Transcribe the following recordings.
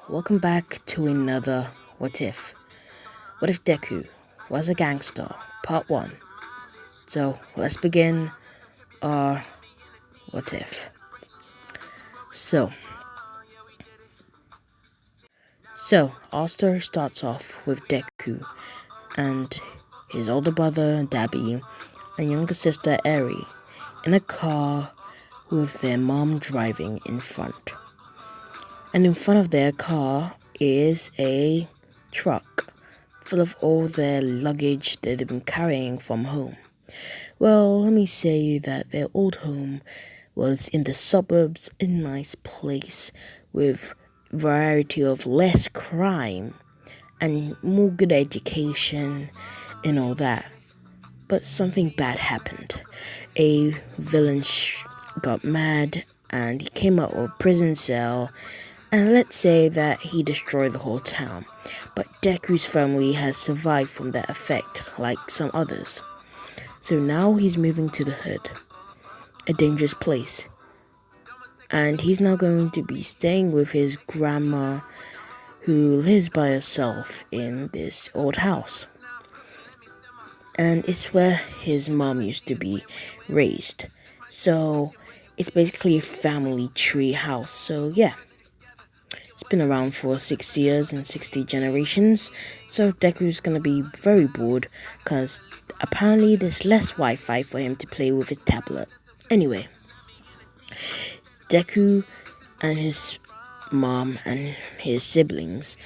Welcome back to another What If. What if Deku was a gangster? Part 1. So let's begin our What If. So, our story starts off with Deku and his older brother Dabi and younger sister Eri in a car with their mom driving in front. And in front of their car is a truck full of all their luggage that they've been carrying from home. Well, let me say that their old home was in the suburbs, a nice place with variety of less crime and more good education and all that. But something bad happened. A villain got mad and he came out of a prison cell, and let's say that he destroyed the whole town. But Deku's family has survived from that effect like some others. So now he's moving to the hood, a dangerous place. And he's now going to be staying with his grandma who lives by herself in this old house. And it's where his mom used to be raised. So it's basically a family tree house. So yeah, it's been around for 6 years and 60 generations. So Deku's gonna be very bored because apparently there's less Wi-Fi for him to play with his tablet. Anyway, Deku and his mom and his siblings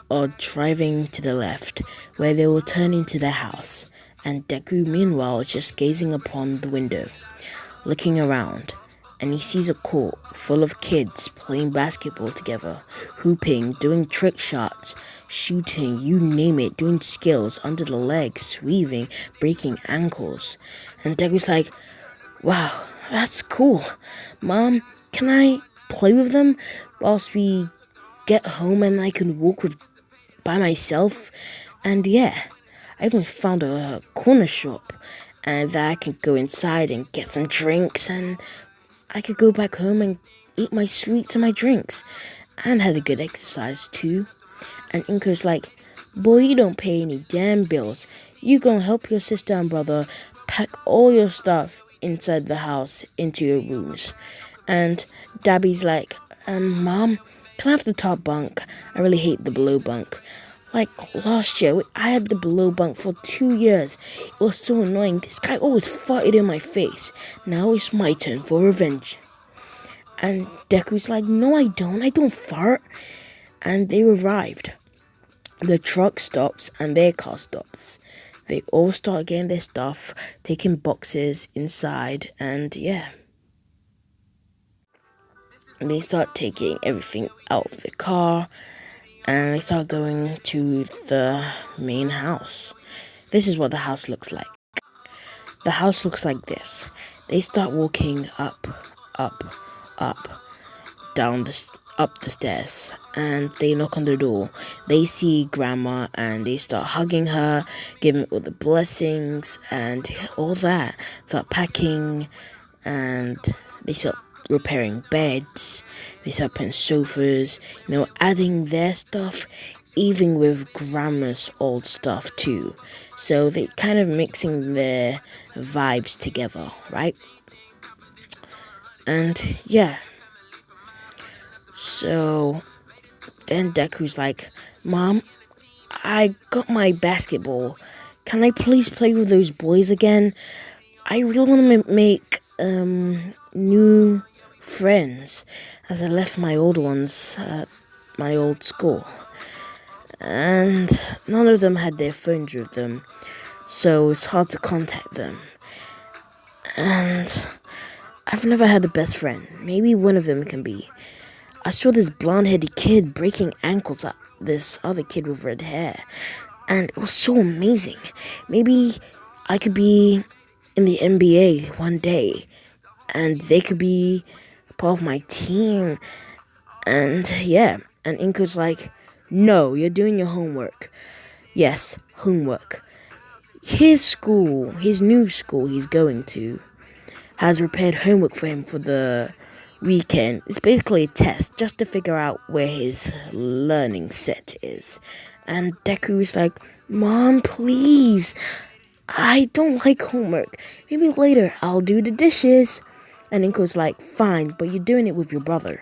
are driving to the left where they will turn into their house, and Deku meanwhile is just gazing upon the window, looking around, and he sees a court full of kids playing basketball together, hooping, doing trick shots, shooting, you name it, doing skills under the legs, weaving, breaking ankles. And Deku's like, wow, that's cool. Mom, can I play with them whilst we get home and I can walk by myself? And yeah, I even found a corner shop and that I can go inside and get some drinks, and I could go back home and eat my sweets and my drinks, and had a good exercise too. And Inko's like, boy, you don't pay any damn bills. You gonna help your sister and brother pack all your stuff inside the house into your rooms. And Dabi's like, Mom, can I have the top bunk? I really hate the below bunk. Like last year, I had the below bunk for 2 years. It was so annoying. This guy always farted in my face. Now it's my turn for revenge. And Deku's like, no, I don't fart. And they arrived. The truck stops and their car stops. They all start getting their stuff, taking boxes inside, and yeah. They start taking everything out of the car, and they start going to the main house. This is what the house looks like. The house looks like this. They start walking up, up the stairs, and they knock on the door. They see grandma and they start hugging her, giving all the blessings and all that. Start packing, and they start repairing beds. They start putting sofas, adding their stuff, even with grandma's old stuff too. So they kind of mixing their vibes together, right? And yeah. So then Deku's like, Mom, I got my basketball. Can I please play with those boys again? I really want to make new friends, as I left my old ones at my old school. And none of them had their phones with them, so it's hard to contact them. And I've never had a best friend. Maybe one of them can be. I saw this blonde-headed kid breaking ankles at this other kid with red hair, and it was so amazing. Maybe I could be in the NBA one day, and they could be part of my team. And yeah, and Inko's like, no, you're doing your homework. Yes, homework. His new school he's going to, has prepared homework for him for the weekend. It's basically a test just to figure out where his learning set is. And Deku is like, Mom, please, I don't like homework. Maybe later I'll do the dishes. And Inko's like, fine, but you're doing it with your brother.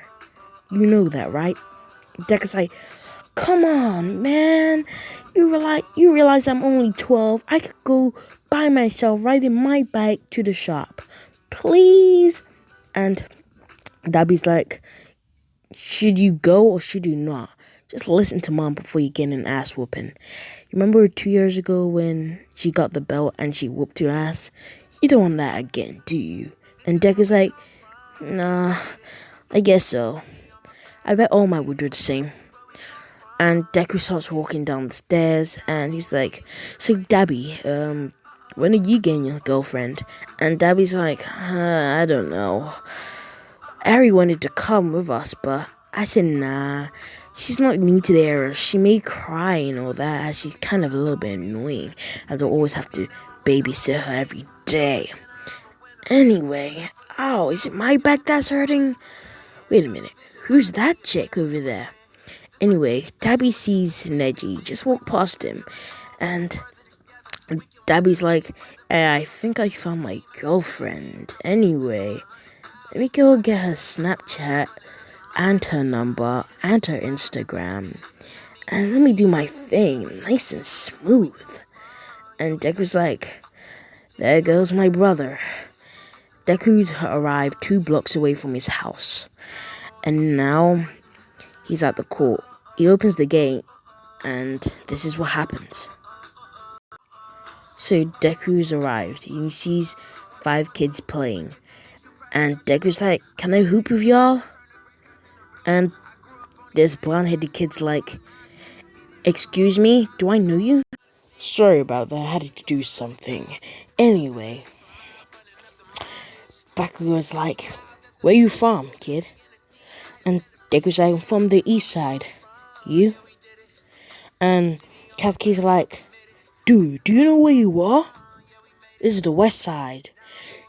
You know that, right? Deku's like, come on, man. You realize I'm only 12. I could go by myself riding my bike to the shop. Please. And Dabi's like, should you go or should you not? Just listen to Mom before you get an ass whooping. Remember 2 years ago when she got the belt and she whooped your ass? You don't want that again, do you? And Deku's like, nah, I guess so. I bet all my would do the same. And Deku starts walking down the stairs and he's like, so Dabi, when are you getting your girlfriend? And Dabi's like, I don't know. Ari wanted to come with us, but I said nah. She's not new to the area. She may cry and all that. She's kind of a little bit annoying, as I always have to babysit her every day. Anyway, ow, is it my back that's hurting? Wait a minute, who's that chick over there? Anyway, Dabi sees Neji just walk past him, and Dabi's like, I think I found my girlfriend. Anyway, let me go get her Snapchat and her number and her Instagram. And let me do my thing nice and smooth. And Deku's like, there goes my brother. Deku arrived 2 blocks away from his house. And now he's at the court. He opens the gate and this is what happens. So Deku's arrived. He sees 5 kids playing. And Deku's like, can I hoop with y'all? And this blonde-headed kid's like, excuse me, do I know you? Sorry about that, I had to do something. Anyway, Bakugo's like, where you from, kid? And Deku's like, I'm from the east side. You? And Katsuki's like, dude, do you know where you are? This is the west side.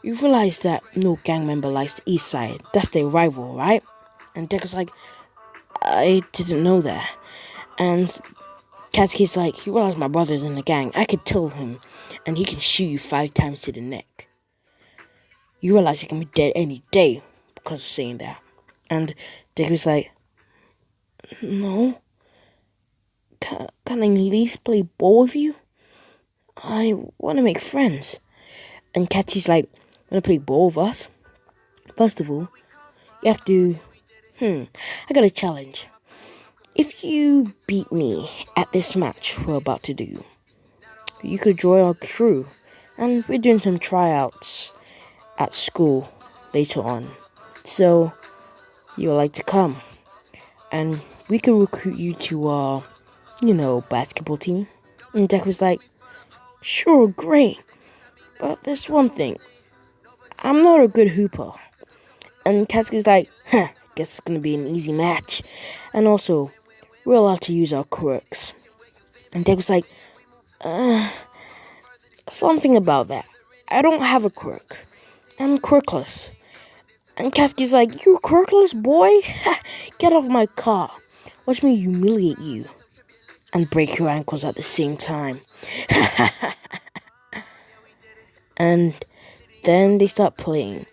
You realize that no gang member likes the east side. That's their rival, right? And Deku's like, I didn't know that. And Katsuki's like, you realize my brother's in the gang. I could tell him, and he can shoot you 5 times to the neck. You realize he can be dead any day because of saying that. And Deku's like, no. Can I at least play ball with you? I want to make friends. And Katsuki's like, want to play ball with us? First of all, you have to... I got a challenge. If you beat me at this match we're about to do, you could join our crew. And we're doing some tryouts at school later on. So, you'd like to come. And we could recruit you to our, basketball team. And Deku's like, sure, great. But there's one thing. I'm not a good hooper. And Katsuki's like, guess it's gonna be an easy match. And also, we're allowed to use our quirks. And Deku's like, something about that. I don't have a quirk. I'm quirkless. And Katsuki's like, you quirkless, boy? Get off my car. Watch me humiliate you. And break your ankles at the same time. And then they start playing.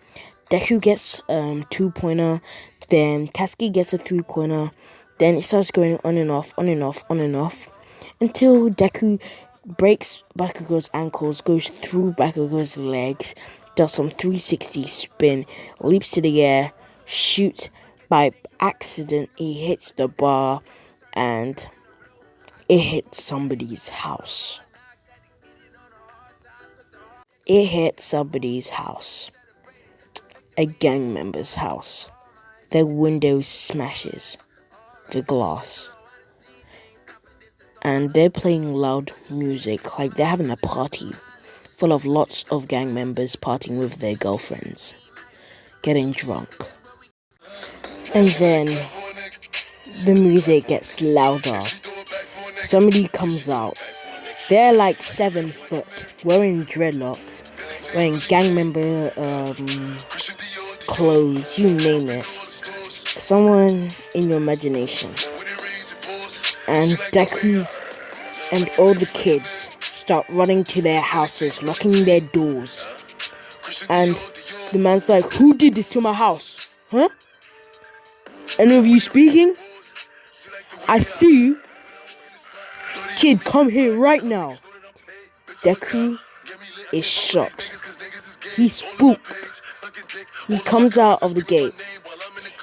Deku gets 2-pointer, then Katsuki gets a 3-pointer, then it starts going on and off, until Deku breaks Bakugo's ankles, goes through Bakugo's legs, does some 360 spin, leaps to the air, shoots. By accident, he hits the bar, and it hits somebody's house. It hit somebody's house. A gang member's house. Their window smashes the glass. And they're playing loud music, like they're having a party full of lots of gang members partying with their girlfriends, getting drunk. And then the music gets louder. Somebody comes out. They're like 7 foot, wearing dreadlocks, wearing gang member clothes, you name it. Someone in your imagination. And Deku and all the kids start running to their houses, locking their doors. And the man's like, who did this to my house? Huh? Any of you speaking? I see you. Kid, come here right now. Deku is shocked. He's spooked. He comes out of the gate.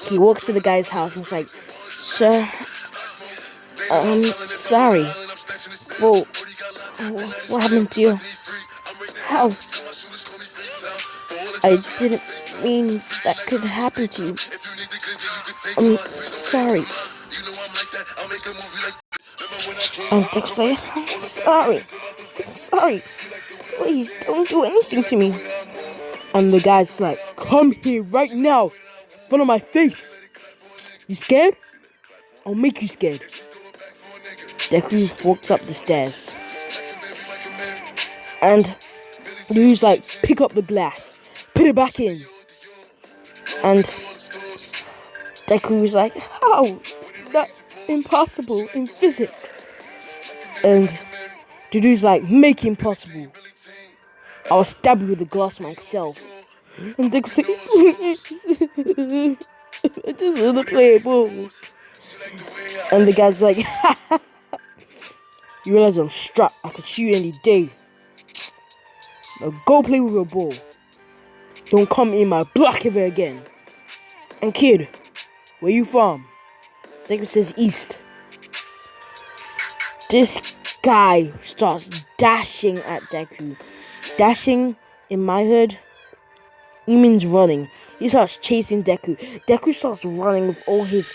He walks to the guy's house and he's like, sir, sorry for what happened to your house. I didn't mean that could happen to you. I'm sorry. And Deku's like, sorry. Please don't do anything to me. And the guy's like, come here right now, in front of my face. You scared? I'll make you scared. Deku walks up the stairs. And Ryu's like, pick up the glass. Put it back in. And Deku's like, how? That's impossible in physics. And the dude's like, make it impossible. I'll stab you with the glass myself. And Deku's like, please. I just want to play a ball. And the guy's like, you realize I'm strapped. I could shoot any day. Now go play with your ball. Don't come in my block ever again. And kid, where you from? Deku says east. This guy starts dashing at Deku. Dashing, in my hood, he means running. He starts chasing Deku. Deku starts running with all his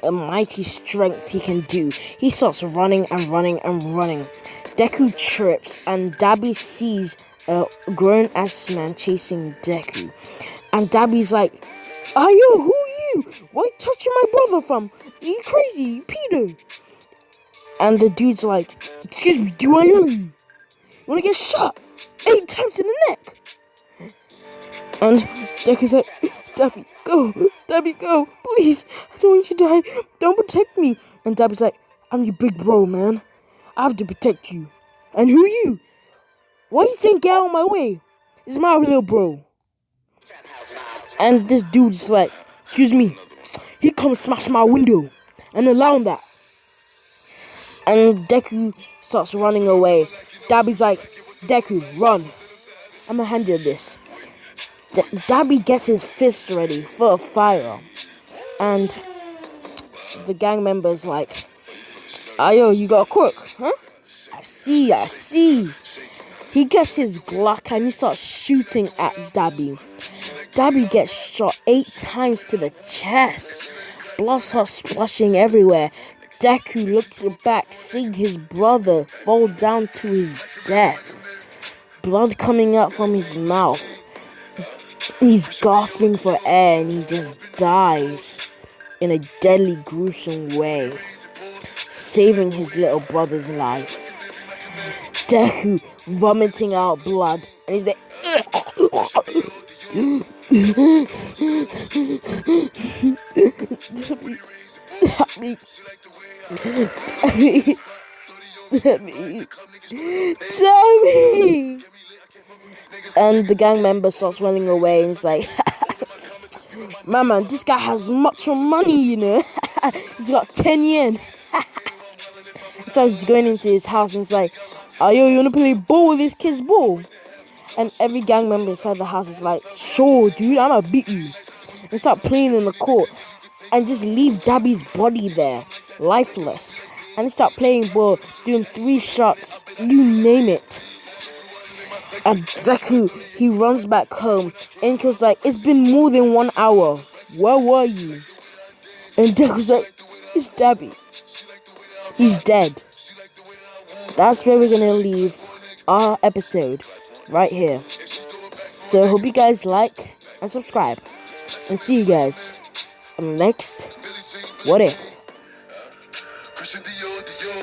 mighty strength he can do. He starts running and running and running. Deku trips and Dabi sees a grown-ass man chasing Deku. And Dabi's like, Ayo, who are you? Why are you touching my brother from? Are you crazy? You pedo. And the dude's like, excuse me, do I know you? You wanna get shot 8 times in the neck? And Deku's like, Dabi, go, please, I don't want you to die, don't protect me. And Dabi's like, I'm your big bro, man, I have to protect you. And who are you? Why are you saying get out of my way? It's my little bro. And this dude's like, excuse me, he come smash my window and allow that. And Deku starts running away. Dabi's like, Deku, run. I'm gonna handle this. Dabi gets his fist ready for a fire. And the gang member's like, Ayo, you got a crook, huh? I see. He gets his Glock and he starts shooting at Dabi. Dabi gets shot 8 times to the chest. Blood starts splashing everywhere. Deku looks back, seeing his brother fall down to his death. Blood coming out from his mouth. He's gasping for air and he just dies in a deadly, gruesome way, saving his little brother's life. Deku vomiting out blood and he's like, Tommy! And the gang member starts running away and he's like, man, this guy has much money, you know. He's got 10 yen. So he's going into his house and he's like, yo, you wanna play ball with this kid's ball? And every gang member inside the house is like, sure, dude, I'ma beat you. And start playing in the court and just leave Dabi's body there, lifeless. And they start playing ball, doing 3 shots, you name it. And Deku, he runs back home and Inko's like, it's been more than 1 hour. Where were you? And Deku's like, it's Dabi. He's dead. That's where we're gonna leave our episode, right here. So I hope you guys like and subscribe. And see you guys on the next What If.